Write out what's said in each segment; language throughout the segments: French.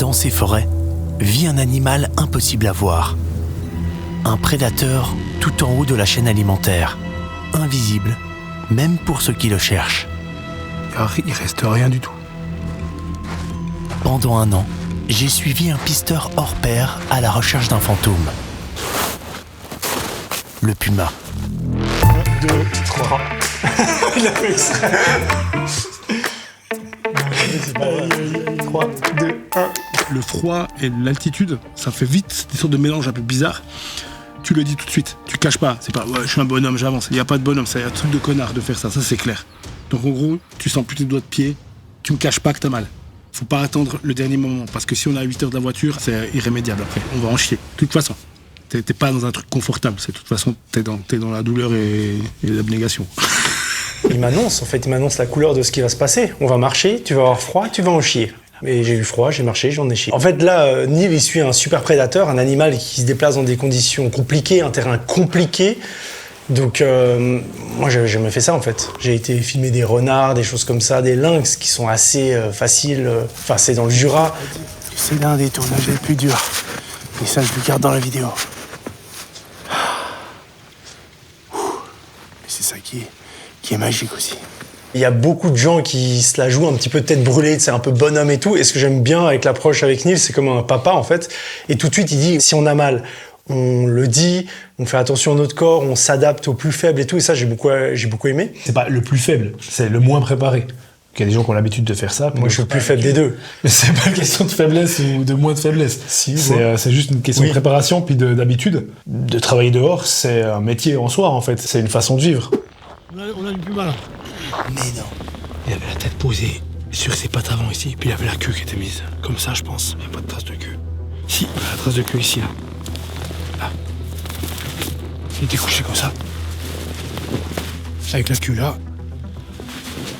Dans ces forêts, vit un animal impossible à voir. Un prédateur tout en haut de la chaîne alimentaire, invisible, même pour ceux qui le cherchent. Il reste rien du tout. Pendant 1 an, j'ai suivi un pisteur hors pair à la recherche d'un fantôme. Le puma. 1, 2, 3. Il a fait ça. 3, 2, 1. Le froid et l'altitude, ça fait vite des sortes de mélanges un peu bizarres. Tu le dis tout de suite, tu caches pas. C'est pas ouais, je suis un bonhomme, j'avance. Il n'y a pas de bonhomme, c'est un truc de connard de faire ça, c'est clair. Donc en gros, tu sens plus tes doigts de pied, tu me caches pas que t'as mal. Faut pas attendre le dernier moment, parce que si on a 8 heures de la voiture, c'est irrémédiable après. On va en chier. De toute façon, t'es pas dans un truc confortable. De toute façon, t'es dans la douleur et l'abnégation. Il m'annonce la couleur de ce qui va se passer. On va marcher, tu vas avoir froid, tu vas en chier. Et j'ai eu froid, j'ai marché, j'en ai chié. En fait, là, Neil, il suit un super prédateur, un animal qui se déplace dans des conditions compliquées, un terrain compliqué. Donc, moi, j'avais jamais fait ça, en fait. J'ai été filmer des renards, des choses comme ça, des lynx qui sont assez faciles. Enfin, c'est dans le Jura. C'est l'un des tournages les plus durs. Et ça, je le garde dans la vidéo. Mais c'est ça qui est magique aussi. Il y a beaucoup de gens qui se la jouent un petit peu tête brûlée, c'est un peu bonhomme et tout. Et ce que j'aime bien avec l'approche avec Neil, c'est comme un papa, en fait. Et tout de suite, il dit, si on a mal, on le dit, on fait attention à notre corps, on s'adapte au plus faible et tout. Et ça, j'ai beaucoup aimé. C'est pas le plus faible, c'est le moins préparé. Il y a des gens qui ont l'habitude de faire ça. Moi, je suis le plus faible des deux. Mais c'est pas une question de faiblesse ou de moins de faiblesse. Si, c'est juste une question de préparation puis d'habitude. De travailler dehors, c'est un métier en soi, en fait. C'est une façon de vivre. On a du plus mal. Mais non. Il avait la tête posée sur ses pattes avant ici, puis il avait la queue qui était mise. Comme ça, je pense. Il n'y a pas de trace de queue. Si, il y a la trace de queue ici, là. Là. Il était couché comme ça. Avec la queue là.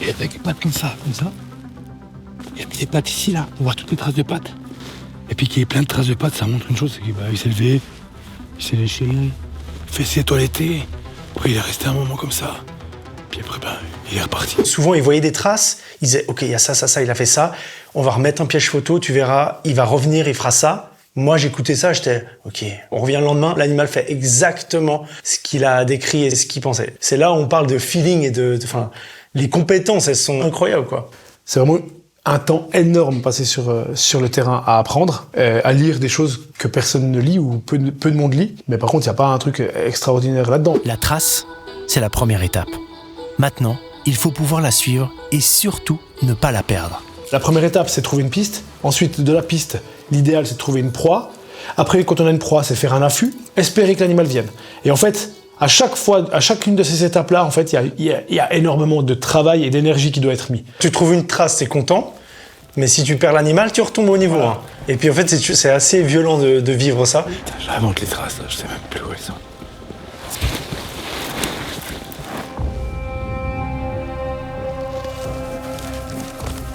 Et avec les pattes comme ça. Il a mis des pattes ici, là. On voit toutes les traces de pattes. Et puis qu'il y ait plein de traces de pattes, ça montre une chose, c'est qu'il s'est levé, il s'est léché, il s'est toiletté. Après, il est resté un moment comme ça. Puis après, il est reparti. Souvent, il voyait des traces, il disait « Ok, il y a ça, il a fait ça, on va remettre un piège photo, tu verras, il va revenir, il fera ça. » Moi, j'écoutais ça, j'étais « Ok, on revient le lendemain, l'animal fait exactement ce qu'il a décrit et ce qu'il pensait. » C'est là où on parle de feeling et les compétences, elles sont incroyables, quoi. C'est vraiment un temps énorme passé sur le terrain à apprendre, à lire des choses que personne ne lit ou peu de monde lit. Mais par contre, il n'y a pas un truc extraordinaire là-dedans. La trace, c'est la première étape. Maintenant, il faut pouvoir la suivre et surtout ne pas la perdre. La première étape, c'est de trouver une piste. Ensuite, de la piste, l'idéal, c'est de trouver une proie. Après, quand on a une proie, c'est faire un affût, espérer que l'animal vienne. Et en fait, à chacune de ces étapes-là, en fait, il y a énormément de travail et d'énergie qui doit être mis. Tu trouves une trace, t'es content, mais si tu perds l'animal, tu retombes au niveau 1. Et puis en fait, c'est assez violent de vivre ça. J'invente les traces, là, je sais même plus où elles sont.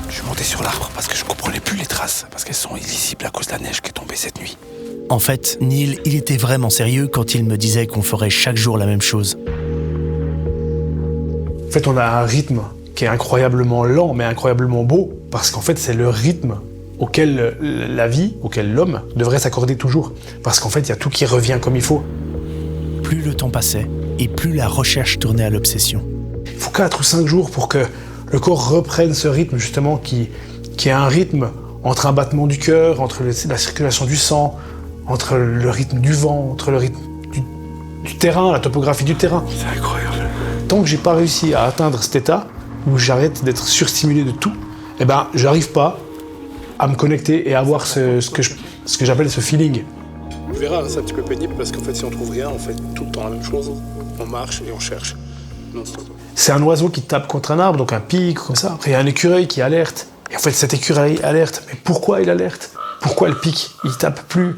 Je suis monté sur l'arbre parce que je comprenais plus les traces, parce qu'elles sont illisibles à cause de la neige qui est tombée cette nuit. En fait, Neil, il était vraiment sérieux quand il me disait qu'on ferait chaque jour la même chose. En fait, on a un rythme qui est incroyablement lent, mais incroyablement beau, parce qu'en fait, c'est le rythme auquel la vie, auquel l'homme devrait s'accorder toujours. Parce qu'en fait, il y a tout qui revient comme il faut. Plus le temps passait, et plus la recherche tournait à l'obsession. Il faut 4 ou 5 jours pour que le corps reprenne ce rythme, justement, qui est un rythme entre un battement du cœur, entre la circulation du sang, entre le rythme du vent, entre le rythme du terrain, la topographie du terrain. C'est incroyable. Tant que j'ai pas réussi à atteindre cet état, où j'arrête d'être surstimulé de tout, eh ben, j'arrive pas à me connecter et à avoir ce que j'appelle ce feeling. Tu verras, c'est un petit peu pénible parce qu'en fait, si on trouve rien, on fait tout le temps la même chose. On marche et on cherche. Non-stop. C'est un oiseau qui tape contre un arbre, donc un pic, comme ça. Après, il y a un écureuil qui alerte. Et en fait, cet écureuil alerte. Mais pourquoi il alerte? Pourquoi le pic? Il tape plus?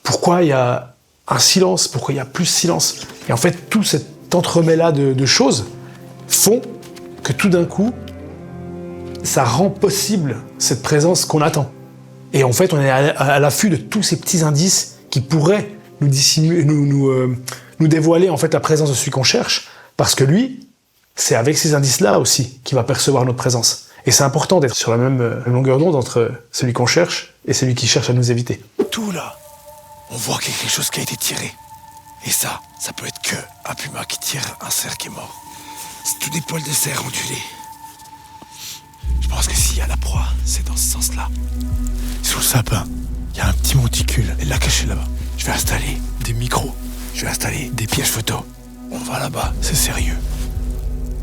Pourquoi il y a un silence? Pourquoi il y a plus de silence? Et en fait, tout cet entremêlat de choses font que tout d'un coup, ça rend possible cette présence qu'on attend. Et en fait, on est à l'affût de tous ces petits indices qui pourraient nous dissimuler, nous dévoiler en fait la présence de celui qu'on cherche, parce que lui, c'est avec ces indices-là aussi qu'il va percevoir notre présence. Et c'est important d'être sur la même longueur d'onde entre celui qu'on cherche et celui qui cherche à nous éviter. Tout là, on voit qu'il y a quelque chose qui a été tiré. Et ça peut être que un puma qui tire un cerf qui est mort. C'est tous des poils de cerf ondulés. Je pense que s'il y a la proie, c'est dans ce sens-là. Sous le sapin, il y a un petit monticule, et là caché là-bas. Je vais installer des micros, je vais installer des pièges photos. On va là-bas, c'est sérieux.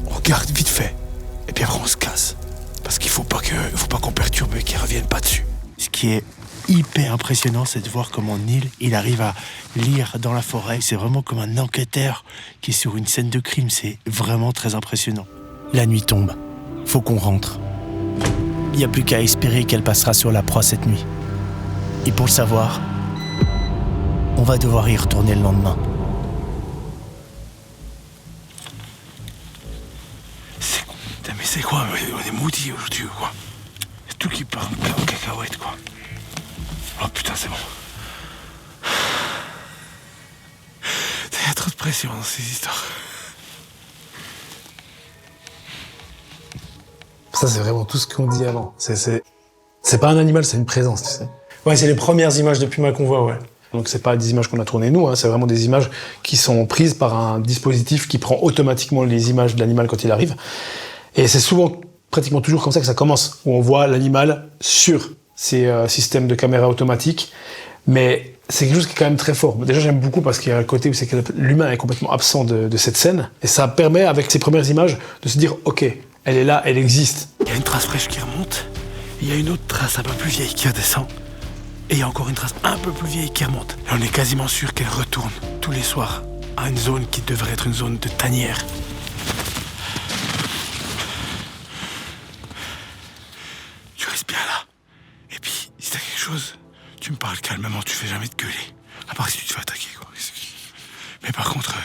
On regarde vite fait, et puis après on se casse. Parce qu'il faut pas qu'on perturbe et qu'ils reviennent pas dessus. Ce qui est hyper impressionnant, c'est de voir comment Neil, il arrive à lire dans la forêt. C'est vraiment comme un enquêteur qui est sur une scène de crime. C'est vraiment très impressionnant. La nuit tombe. Faut qu'on rentre. Il n'y a plus qu'à espérer qu'elle passera sur la proie cette nuit. Et pour le savoir, on va devoir y retourner le lendemain. Mais c'est quoi? On est maudits aujourd'hui ou quoi? C'est tout qui part en cacahuète quoi. Oh putain, c'est bon. Il y a trop de pression dans ces histoires. Ça, c'est vraiment tout ce qu'on dit avant. C'est pas un animal, c'est une présence, tu sais. Ouais, c'est les premières images de puma qu'on voit, ouais. Donc c'est pas des images qu'on a tournées nous, hein, c'est vraiment des images qui sont prises par un dispositif qui prend automatiquement les images de l'animal quand il arrive. Et c'est souvent, pratiquement toujours comme ça que ça commence, où on voit l'animal sur ces systèmes de caméra automatiques. Mais c'est quelque chose qui est quand même très fort. Déjà, j'aime beaucoup parce qu'il y a un côté où c'est que l'humain est complètement absent de cette scène. Et ça permet, avec ces premières images, de se dire, OK, elle est là, elle existe. Il y a une trace fraîche qui remonte, il y a une autre trace un peu plus vieille qui redescend, et il y a encore une trace un peu plus vieille qui remonte. Et on est quasiment sûr qu'elle retourne tous les soirs à une zone qui devrait être une zone de tanière. Tu restes bien là. Et puis, si t'as quelque chose, tu me parles calmement, tu fais jamais te gueuler. À part si tu te fais attaquer, quoi. Mais par contre,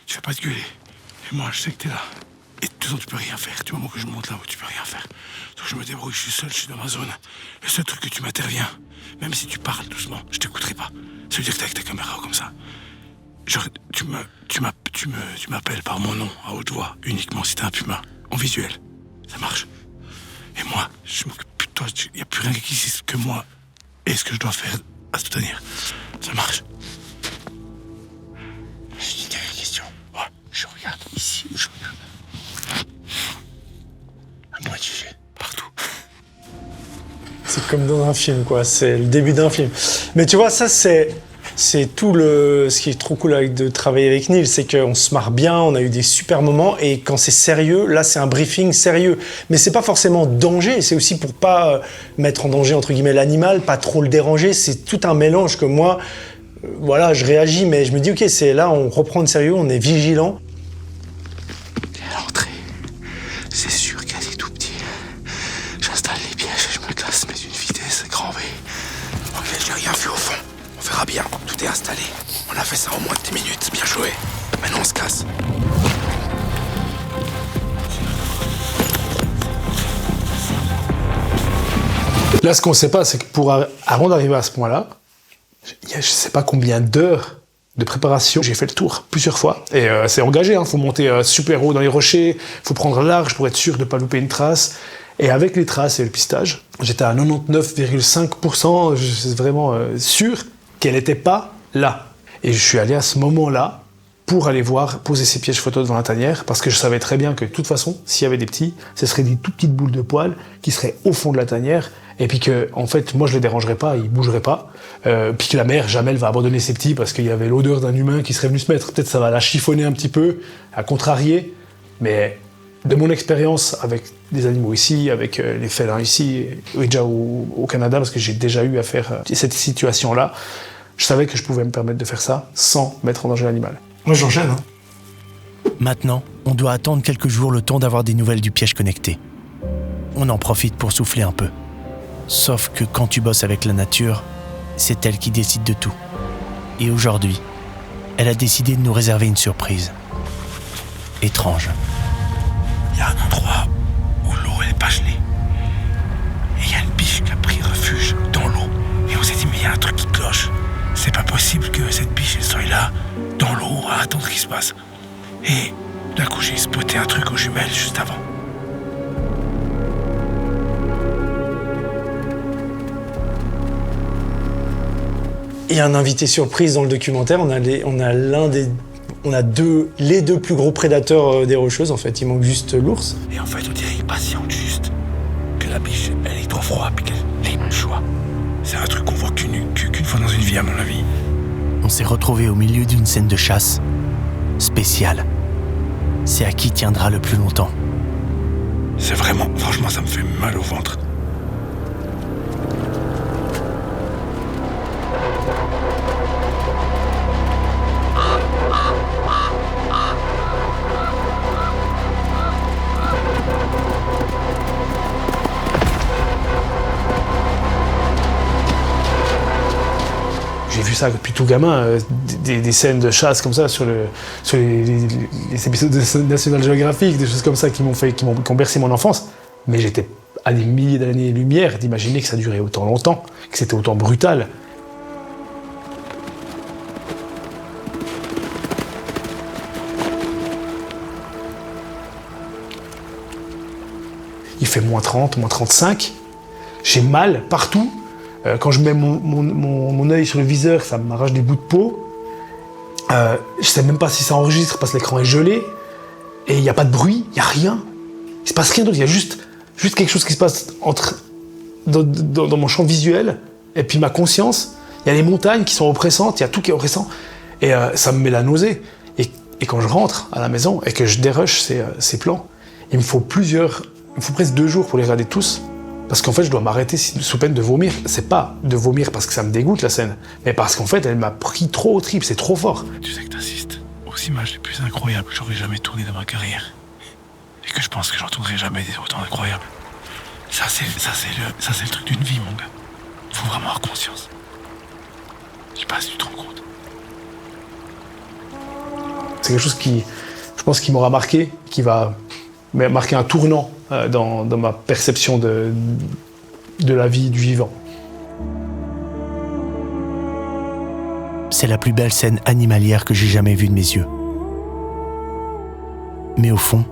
tu fais pas te gueuler. Et moi, je sais que t'es là. Et de toute façon, tu peux rien faire. Du moment que je monte là-haut, tu peux rien faire. Donc je me débrouille, je suis seul, je suis dans ma zone. Le seul truc que tu m'interviens, même si tu parles doucement, je t'écouterai pas. Ça veut dire que t'es avec ta caméra comme ça. Genre, tu m'appelles par mon nom, à haute voix, uniquement si t'es un puma, en visuel. Ça marche. Et moi, je m'occupe plus de toi. Il n'y a plus rien qui existe que moi et ce que je dois faire à se tenir. Ça marche. J'ai une dernière question. Ouais, je regarde ici où je regarde. À moi de juger. Partout. C'est comme dans un film, quoi. C'est le début d'un film. Mais tu vois, ça, c'est tout ce qui est trop cool de travailler avec Neil, c'est qu'on se marre bien, on a eu des super moments, et quand c'est sérieux, là, c'est un briefing sérieux. Mais c'est pas forcément danger, c'est aussi pour pas mettre en danger, entre guillemets, l'animal, pas trop le déranger. C'est tout un mélange que moi, voilà, je réagis, mais je me dis, OK, c'est là, on reprend de sérieux, on est vigilant. À l'entrée, c'est sûr qu'elle est tout petit. J'installe les pièges et je me casse, mais d'une vitesse grand V. Ok, j'ai rien vu au fond. On verra bien, tout est installé. On a fait ça en moins de 10 minutes, bien joué. Maintenant on se casse. Là, ce qu'on sait pas, c'est que avant d'arriver à ce point-là, il y a je sais pas combien d'heures de préparation. J'ai fait le tour plusieurs fois. Et c'est engagé, hein. Faut monter super haut dans les rochers, faut prendre large pour être sûr de ne pas louper une trace. Et avec les traces et le pistage, j'étais à 99,5%, je suis vraiment sûr qu'elle n'était pas là. Et je suis allé à ce moment-là pour aller voir poser ces pièges photos devant la tanière, parce que je savais très bien que de toute façon, s'il y avait des petits, ce seraient des tout petites boules de poils qui seraient au fond de la tanière, et puis que, en fait, moi je les dérangerais pas, ils bougeraient pas, puis que la mère, jamais elle va abandonner ses petits parce qu'il y avait l'odeur d'un humain qui serait venu se mettre. Peut-être ça va la chiffonner un petit peu, à contrarier, mais de mon expérience avec des animaux ici, avec les félins ici, et déjà au Canada, parce que j'ai déjà eu à faire cette situation-là, je savais que je pouvais me permettre de faire ça sans mettre en danger l'animal. Moi, j'enchaîne, hein. Maintenant, on doit attendre quelques jours le temps d'avoir des nouvelles du piège connecté. On en profite pour souffler un peu. Sauf que quand tu bosses avec la nature, c'est elle qui décide de tout. Et aujourd'hui, elle a décidé de nous réserver une surprise. Étrange. Il y a un endroit où l'eau elle est pas gelée. Et il y a une biche qui a pris refuge dans l'eau. Et on s'est dit, mais il y a un truc qui cloche. C'est pas possible que cette biche elle soit là, dans l'eau, à attendre ce qui se passe. Et d'un coup, j'ai spoté un truc aux jumelles juste avant. Il y a un invité surprise dans le documentaire. On a les deux plus gros prédateurs des Rocheuses, en fait. Il manque juste l'ours. Et en fait, on dirait qu'il patiente juste. Que la biche, elle est trop froide puis qu'elle ait le choix. C'est un truc qu'on voit qu'une fois dans une vie, à mon avis. On s'est retrouvés au milieu d'une scène de chasse spéciale. C'est à qui tiendra le plus longtemps. C'est vraiment, franchement, ça me fait mal au ventre. J'ai vu ça depuis tout gamin, des scènes de chasse comme ça sur les épisodes de National Geographic, des choses comme ça qui ont bercé mon enfance. Mais j'étais à des milliers d'années-lumière d'imaginer que ça durait autant longtemps, que c'était autant brutal. Il fait moins 30, moins 35. J'ai mal partout. Quand je mets mon œil sur le viseur, ça m'arrache des bouts de peau. Je sais même pas si ça enregistre parce que l'écran est gelé. Et il n'y a pas de bruit, il n'y a rien. Il se passe rien d'autre, il y a juste quelque chose qui se passe dans mon champ visuel et puis ma conscience. Il y a les montagnes qui sont oppressantes, il y a tout qui est oppressant. Et ça me met la nausée. Et quand je rentre à la maison et que je dérush ces plans, il me faut presque 2 jours pour les regarder tous. Parce qu'en fait, je dois m'arrêter sous peine de vomir. C'est pas de vomir parce que ça me dégoûte, la scène, mais parce qu'en fait, elle m'a pris trop au trip, c'est trop fort. Tu sais que t'assistes aux images les plus incroyables que j'aurais jamais tournées dans ma carrière. Et que je pense que j'en tournerai jamais des autant incroyables. Ça, c'est le truc d'une vie, mon gars. Faut vraiment avoir conscience. Je sais pas si tu te rends compte. C'est quelque chose qui, je pense, qui m'aura marqué, qui va marquer un tournant dans ma perception de la vie, du vivant. C'est la plus belle scène animalière que j'ai jamais vue de mes yeux. Mais au fond,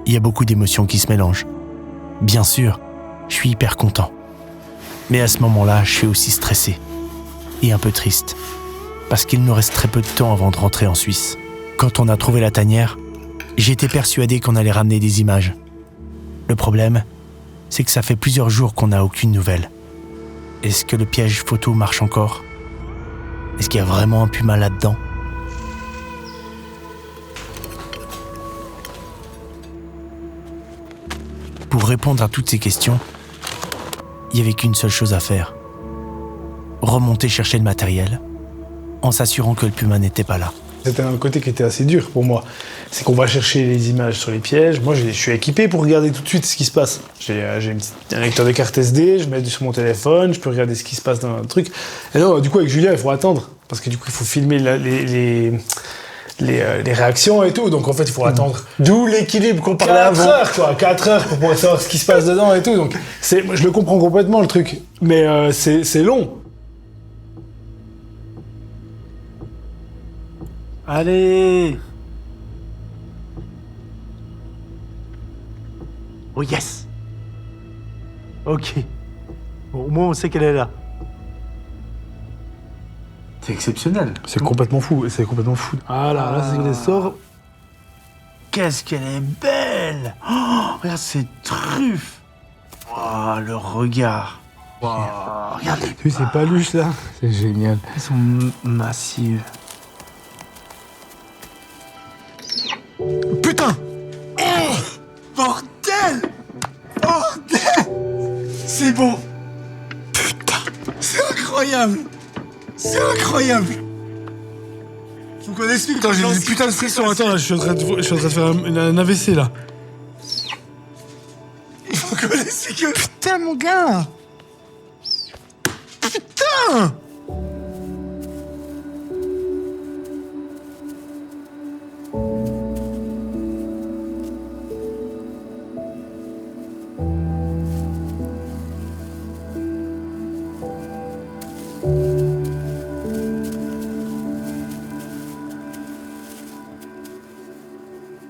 il y a beaucoup d'émotions qui se mélangent. Bien sûr, je suis hyper content. Mais à ce moment-là, je suis aussi stressé et un peu triste, parce qu'il nous reste très peu de temps avant de rentrer en Suisse. Quand on a trouvé la tanière, j'étais persuadé qu'on allait ramener des images. Le problème, c'est que ça fait plusieurs jours qu'on n'a aucune nouvelle. Est-ce que le piège photo marche encore ? Est-ce qu'il y a vraiment un puma là-dedans ? Pour répondre à toutes ces questions, il n'y avait qu'une seule chose à faire. Remonter chercher le matériel, en s'assurant que le puma n'était pas là. C'était un côté qui était assez dur pour moi. C'est qu'on va chercher les images sur les pièges. Moi, je suis équipé pour regarder tout de suite ce qui se passe. J'ai un lecteur de carte SD, je mets sur mon téléphone, je peux regarder ce qui se passe dans un truc. Et non, du coup, avec Julien, il faut attendre. Parce que du coup, il faut filmer les réactions et tout. Donc, en fait, il faut attendre. D'où l'équilibre qu'on parlait avant. 4 heures, quoi. 4 heures pour pouvoir savoir ce qui se passe dedans et tout. Donc, je le comprends complètement, le truc. Mais c'est long. Allez! Oh yes! Ok. Bon, au moins on sait qu'elle est là. C'est exceptionnel. C'est complètement fou. Ah là, c'est qu'elle sort. Qu'est-ce qu'elle est belle! Oh, regarde ces truffes! Oh, le regard! Oh, regarde les Tu sais, c'est pas luche là. C'est génial. Elles sont massives. Putain! Oh! Bordel! Bordel! C'est bon! Putain! C'est incroyable! C'est incroyable! Faut qu'on explique. Attends, j'ai des putains de frissons. Attends, là, je suis en train de faire un AVC là. Il faut qu'on explique. Putain, mon gars! Putain!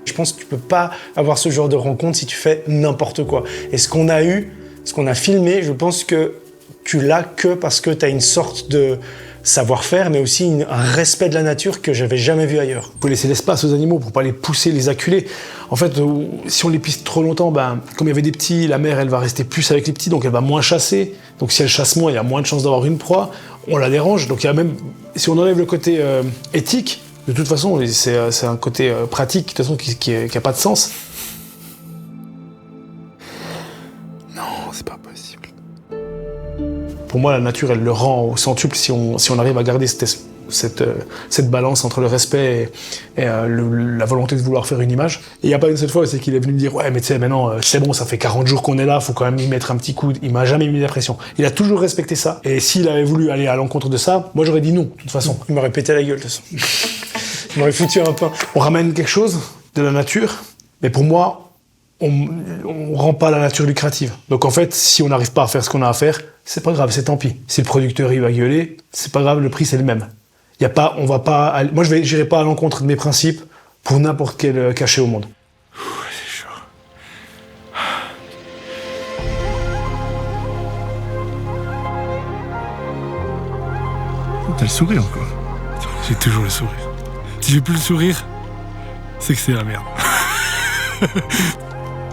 Je pense que tu peux pas avoir ce genre de rencontre si tu fais n'importe quoi. Et ce qu'on a filmé, je pense que tu l'as que parce que tu as une sorte de savoir-faire, mais aussi un respect de la nature que j'avais jamais vu ailleurs. Il faut laisser l'espace aux animaux pour pas les pousser, les acculer. En fait, si on les pisse trop longtemps, comme il y avait des petits, la mère, elle va rester plus avec les petits, donc elle va moins chasser. Donc si elle chasse moins, il y a moins de chances d'avoir une proie. On la dérange. Donc il y a même, si on enlève le côté éthique, de toute façon, c'est un côté pratique, de toute façon, qui a pas de sens. Non, c'est pas possible. Pour moi, la nature, elle le rend au centuple si on arrive à garder cette balance entre le respect et la volonté de vouloir faire une image. Et il n'y a pas une seule fois, c'est qu'il est venu me dire « Ouais, mais tu sais, maintenant, c'est bon, ça fait 40 jours qu'on est là, faut quand même y mettre un petit coup. » Il m'a jamais mis la pression. Il a toujours respecté ça. Et s'il avait voulu aller à l'encontre de ça, moi, j'aurais dit non, de toute façon. Il m'aurait pété la gueule, de toute façon. Il m'aurait foutu un pain. On ramène quelque chose de la nature, mais pour moi, on rend pas la nature lucrative. Donc en fait, si on n'arrive pas à faire ce qu'on a à faire, c'est pas grave, c'est tant pis. Si le producteur il va gueuler, c'est pas grave, le prix c'est le même. Y a pas, on va pas, moi j'irai pas à l'encontre de mes principes pour n'importe quel cachet au monde. C'est chaud. T'as le sourire encore. J'ai toujours le sourire. Si j'ai plus le sourire, c'est que c'est la merde.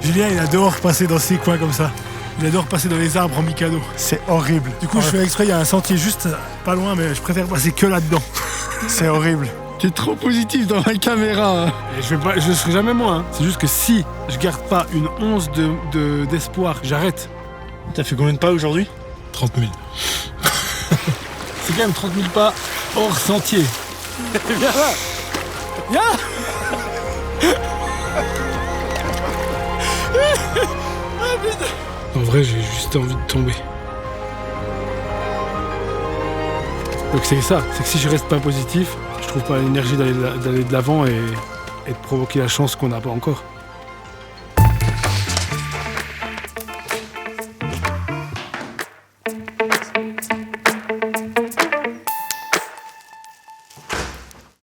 Julien, il adore passer dans ces coins comme ça. Il adore passer dans les arbres en Mikado. C'est horrible. Du coup, je fais exprès, il y a un sentier juste pas loin, mais je préfère passer que là-dedans. C'est horrible. T'es trop positif dans la caméra. Et je serai jamais moi. Hein. C'est juste que si je garde pas une once d'espoir, j'arrête. T'as fait combien de pas aujourd'hui? 30 000. C'est quand même 30 000 pas hors sentier. Viens là. Viens. En vrai, j'ai juste envie de tomber. Donc c'est ça, c'est que si je reste pas positif, je trouve pas l'énergie d'aller de l'avant et de provoquer la chance qu'on n'a pas encore.